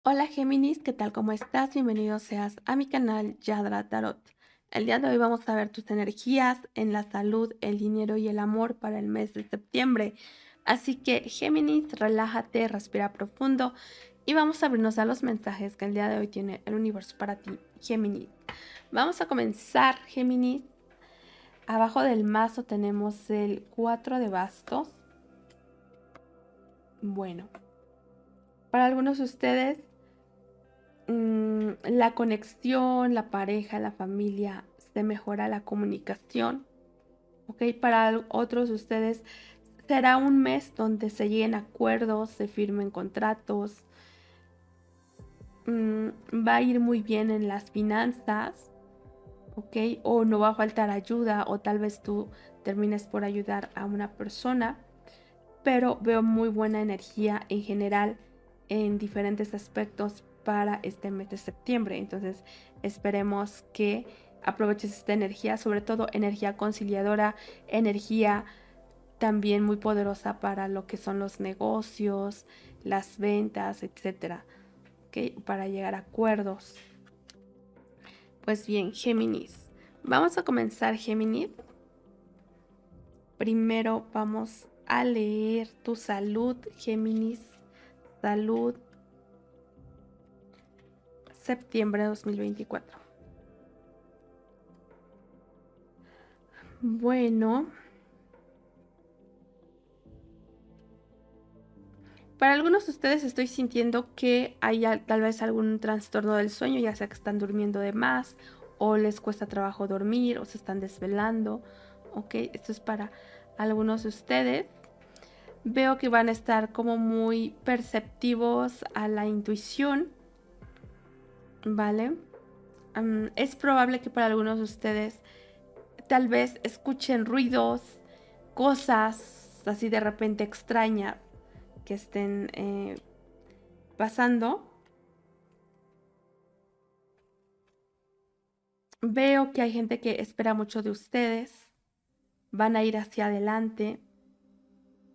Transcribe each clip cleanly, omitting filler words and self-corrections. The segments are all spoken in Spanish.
Hola Géminis, ¿qué tal? ¿Cómo estás? Bienvenido seas a mi canal Yadra Tarot. El día de hoy vamos a ver tus energías en la salud, el dinero y el amor para el mes de septiembre. Así que Géminis, relájate, respira profundo y vamos a abrirnos a los mensajes que el día de hoy tiene el universo para ti, Géminis. Vamos a comenzar, Géminis. Abajo del mazo tenemos el 4 de bastos. Bueno, para algunos de ustedes la conexión, la pareja, la familia, se mejora la comunicación, ¿ok? Para otros de ustedes será un mes donde se lleguen acuerdos, se firmen contratos, va a ir muy bien en las finanzas, ¿ok? O no va a faltar ayuda, o tal vez tú termines por ayudar a una persona, pero veo muy buena energía en general en diferentes aspectos para este mes de septiembre. Entonces, esperemos que aproveches esta energía, sobre todo energía conciliadora, energía también muy poderosa para lo que son los negocios, las ventas, etcétera, ¿ok? Para llegar a acuerdos. Pues bien, Géminis. Vamos a comenzar, Géminis. Primero vamos a leer tu salud, Géminis. Salud, septiembre de 2024. Bueno, para algunos de ustedes estoy sintiendo que hay tal vez algún trastorno del sueño, ya sea que están durmiendo de más o les cuesta trabajo dormir o se están desvelando. Ok, esto es para algunos de ustedes. Veo que van a estar como muy perceptivos a la intuición, ¿vale? Es probable que para algunos de ustedes tal vez escuchen ruidos, cosas así de repente extrañas que estén pasando. Veo que hay gente que espera mucho de ustedes, van a ir hacia adelante,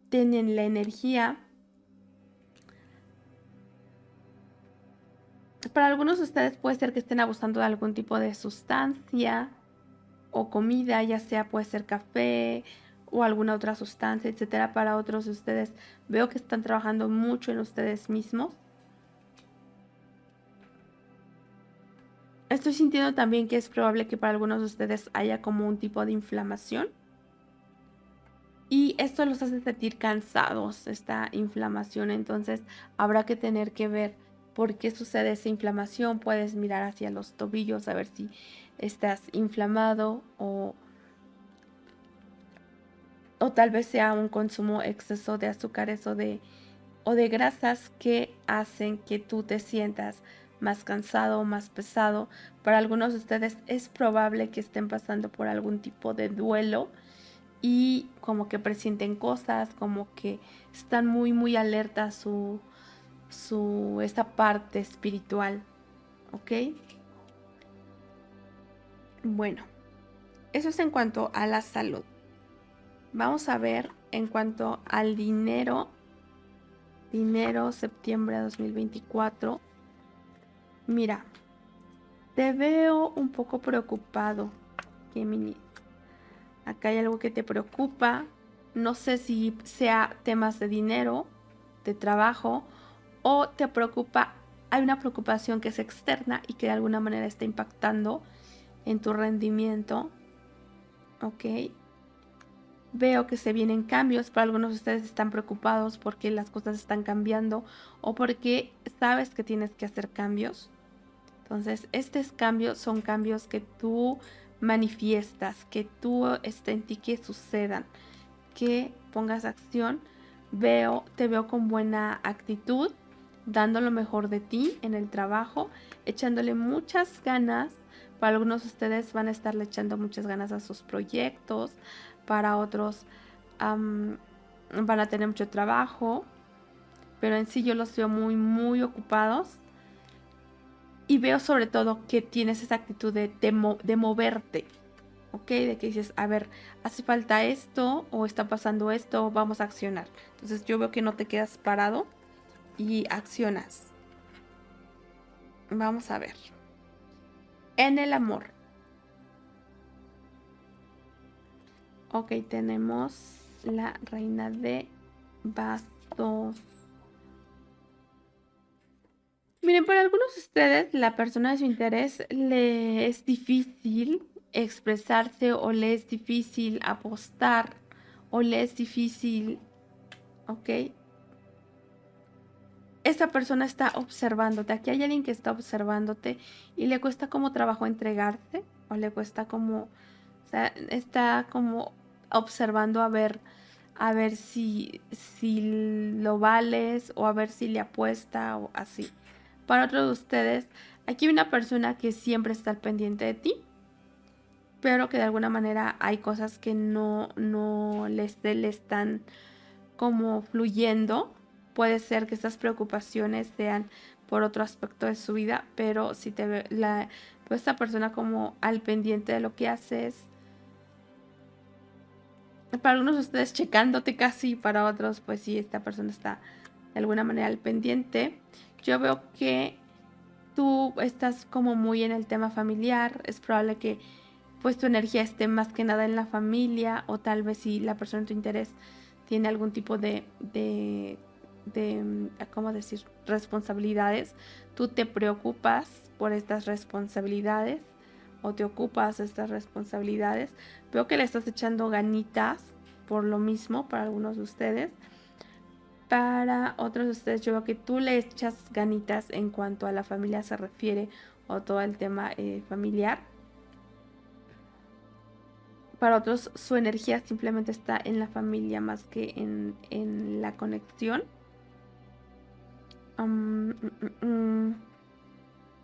tienen la energía. Para algunos de ustedes puede ser que estén abusando de algún tipo de sustancia o comida, ya sea puede ser café o alguna otra sustancia, etcétera. Para otros de ustedes veo que están trabajando mucho en ustedes mismos. Estoy sintiendo también que es probable que para algunos de ustedes haya como un tipo de inflamación. Y esto los hace sentir cansados, esta inflamación. Entonces habrá que tener que ver por qué sucede esa inflamación. Puedes mirar hacia los tobillos a ver si estás inflamado o tal vez sea un consumo exceso de azúcares o de grasas que hacen que tú te sientas más cansado o más pesado. Para algunos de ustedes es probable que estén pasando por algún tipo de duelo y como que presienten cosas, como que están muy alerta a esta parte espiritual, ¿ok? Bueno, eso es en cuanto a la salud. Vamos a ver en cuanto al dinero, septiembre de 2024. Mira, te veo un poco preocupado, Gemini. Acá hay algo que te preocupa. No sé si sea temas de dinero, de trabajo, o te preocupa, hay una preocupación que es externa y que de alguna manera está impactando en tu rendimiento. Ok. Veo que se vienen cambios. Para algunos de ustedes están preocupados porque las cosas están cambiando o porque sabes que tienes que hacer cambios. Entonces, estos cambios son cambios que tú manifiestas, que tú esté en ti que sucedan, que pongas acción. Te veo con buena actitud, dando lo mejor de ti en el trabajo, echándole muchas ganas. Para algunos de ustedes van a estarle echando muchas ganas a sus proyectos, para otros van a tener mucho trabajo, pero en sí yo los veo muy ocupados. Y veo sobre todo que tienes esa actitud de moverte, ¿ok? De que dices, a ver, hace falta esto o está pasando esto, vamos a accionar. Entonces yo veo que no te quedas parado y accionas. Vamos a ver. En el amor. Ok, tenemos la reina de bastos. Miren, para algunos de ustedes, la persona de su interés le es difícil expresarse o le es difícil apostar o le es difícil, ¿ok? Esta persona está observándote. Aquí hay alguien que está observándote y le cuesta como trabajo entregarse o le cuesta como, o sea, está como observando a ver si lo vales o a ver si le apuesta o así. Para otros de ustedes, aquí hay una persona que siempre está al pendiente de ti, pero que de alguna manera hay cosas que no le están como fluyendo. Puede ser que estas preocupaciones sean por otro aspecto de su vida, pero si te ve pues esta persona como al pendiente de lo que haces, para algunos de ustedes checándote casi, para otros pues sí, esta persona está de alguna manera al pendiente. Yo veo que tú estás como muy en el tema familiar, es probable que pues tu energía esté más que nada en la familia, o tal vez si la persona de tu interés tiene algún tipo ¿cómo decir? Responsabilidades, tú te preocupas por estas responsabilidades o te ocupas de estas responsabilidades. Veo que le estás echando ganitas por lo mismo para algunos de ustedes. Para otros de ustedes yo veo que tú le echas ganitas en cuanto a la familia se refiere o todo el tema familiar. Para otros su energía simplemente está en la familia más que en la conexión.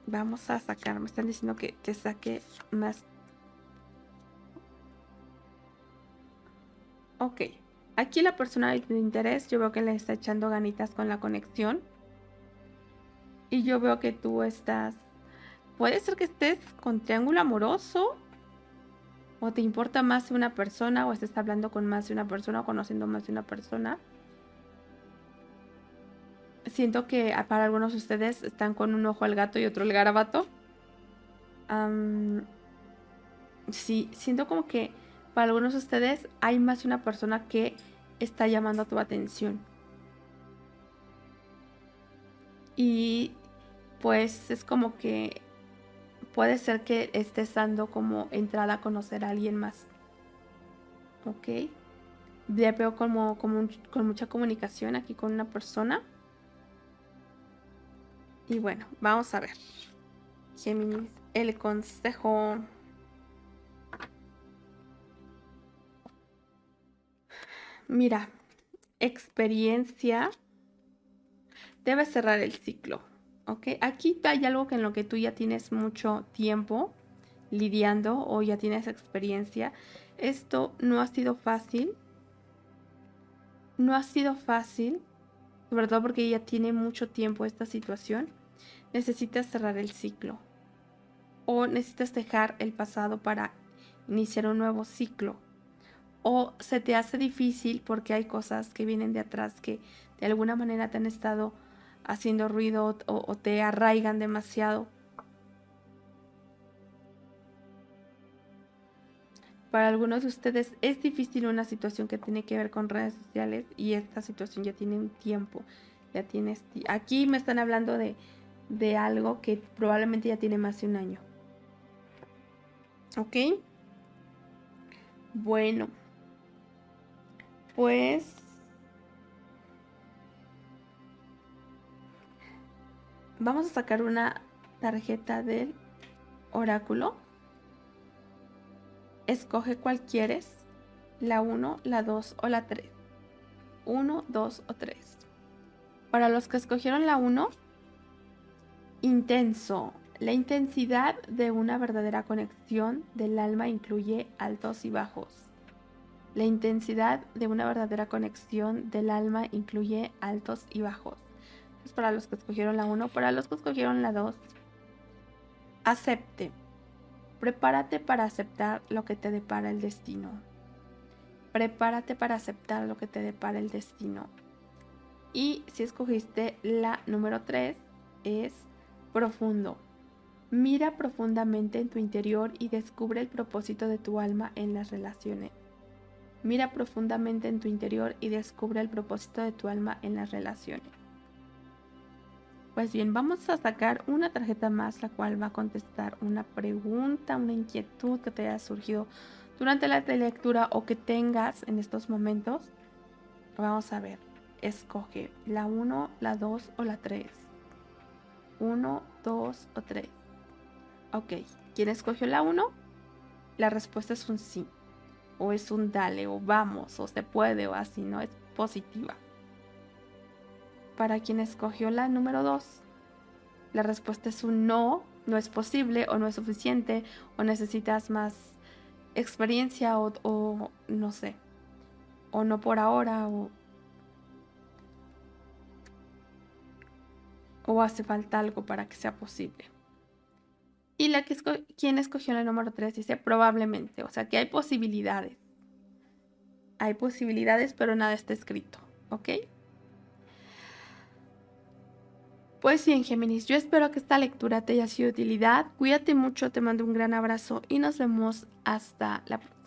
Vamos a sacar, me están diciendo que saque más. Ok, aquí la persona de interés yo veo que le está echando ganitas con la conexión. Y yo veo que tú estás, puede ser que estés con triángulo amoroso, o te importa más de una persona, o estés hablando con más de una persona, o conociendo más de una persona. Siento que para algunos de ustedes están con un ojo al gato y otro al garabato. Sí, siento como que para algunos de ustedes hay más de una persona que está llamando a tu atención. Y pues es como que puede ser que estés dando como entrada a conocer a alguien más. ¿Ok? Ya veo como con mucha comunicación aquí con una persona. Y bueno, vamos a ver. Géminis, el consejo. Mira, experiencia debe cerrar el ciclo. ¿Ok? Aquí hay algo que en lo que tú ya tienes mucho tiempo lidiando o ya tienes experiencia. Esto no ha sido fácil. No ha sido fácil, sobre todo porque ya tiene mucho tiempo esta situación. Necesitas cerrar el ciclo o necesitas dejar el pasado para iniciar un nuevo ciclo. O se te hace difícil porque hay cosas que vienen de atrás que de alguna manera te han estado haciendo ruido o te arraigan demasiado. Para algunos de ustedes es difícil una situación que tiene que ver con redes sociales y esta situación ya tiene un tiempo. Ya tienes, aquí me están hablando de algo que probablemente ya tiene más de un año. ¿Ok? Bueno, pues vamos a sacar una tarjeta del oráculo. Escoge cuál quieres, la 1, la 2 o la 3. 1, 2 o 3. Para los que escogieron la 1, intenso. La intensidad de una verdadera conexión del alma incluye altos y bajos. La intensidad de una verdadera conexión del alma incluye altos y bajos. Es para los que escogieron la 1. Para los que escogieron la 2, acepte. Prepárate para aceptar lo que te depara el destino. Prepárate para aceptar lo que te depara el destino. Y si escogiste la número 3, es profundo. Mira profundamente en tu interior y descubre el propósito de tu alma en las relaciones. Mira profundamente en tu interior y descubre el propósito de tu alma en las relaciones. Pues bien, vamos a sacar una tarjeta más, la cual va a contestar una pregunta, una inquietud que te haya surgido durante la lectura o que tengas en estos momentos. Vamos a ver, escoge la 1, la 2 o la 3. 1, 2 o 3. Ok, ¿quién escogió la 1? La respuesta es un sí, o es un dale, o vamos, o se puede, o así, no es positiva. Para quien escogió la número 2, la respuesta es un no, no es posible, o no es suficiente, o necesitas más experiencia, o no sé, o no por ahora, o hace falta algo para que sea posible. Y la que quien escogió la número 3 dice probablemente, o sea que hay posibilidades. Hay posibilidades, pero nada está escrito, ¿ok? Pues bien, Géminis, yo espero que esta lectura te haya sido de utilidad. Cuídate mucho, te mando un gran abrazo y nos vemos hasta la próxima.